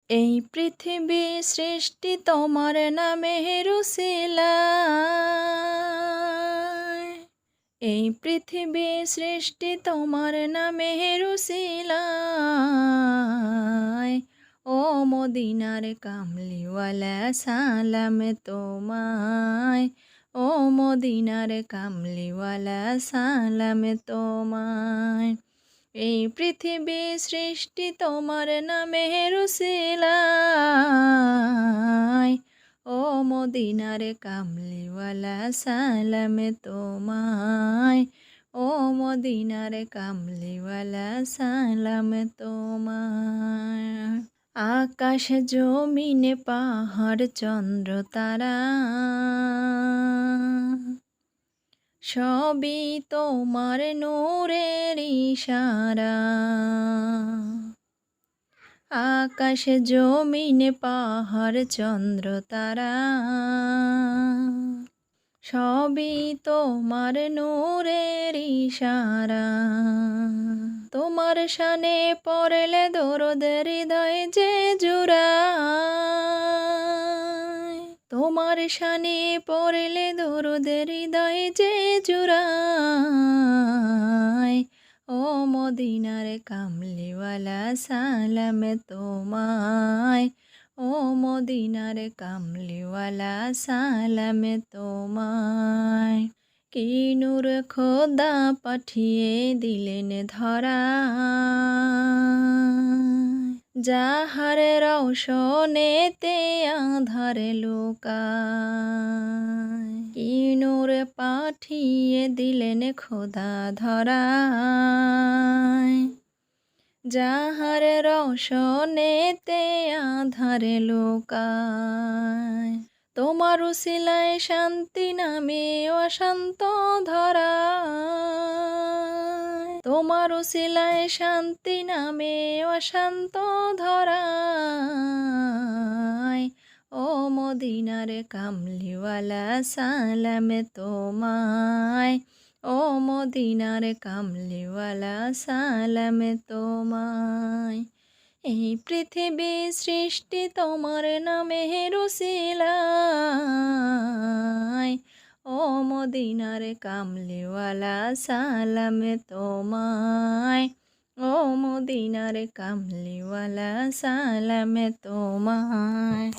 এই পৃথিবী সৃষ্টি তোমার নামের উসিলায়। এই পৃথিবী সৃষ্টি তোমার নামের উসিলায়। ও মদিনার কামলিওয়ালা সালাম তোমায়। ও মদিনার কামলিওয়ালা সালাম তোমায়। এই পৃথিবী সৃষ্টি তোমার নামের উসিলায়। ও মদিনার কামলিওয়ালা সালাম তোমায়। ও মদিনার কামলিওয়ালা সালাম তোমায়। আকাশ জমিনে পাহাড় চন্দ্র তারা সবই তোমার নূরের ইশারা। আকাশ জমিনে পাহাড় চন্দ্র তারা সবই তোমার নূরের ইশারা। তোমার শানে পড়লে দরদ হৃদয় যে জুড়ায়। তোমার শানে পড়লে দরদ হৃদয় যে জুড়ায়। ও মদিনার কামলিওয়ালা সালাম তোমায়। ও মদিনার কামলিওয়ালা সালাম তোমায়। কি নূর খোদা পাঠিয়ে দিলেন ধরা, যাহার রওশনেতে আঁধার লুকায়। কি নূর পাঠিয়ে দিলেন খোদা ধরায়, যাহার রওশনেতে আঁধার লুকায়। তোমার উসিলায় শান্তি নামে অশান্ত ধরায়। তোমার উসিলায় শান্তি নামে অশান্ত ধরায়। ও মদিনার কামলিওয়ালা সালাম তোমায়। ও মদিনার কামলিওয়ালা সালাম তোমায়। এই পৃথিবী সৃষ্টি তোমার নামের উসিলায়। ও মদিনার কামলিওয়ালা সালাম তোমায়। ও মদিনার কামলিওয়ালা সালাম তোমায়।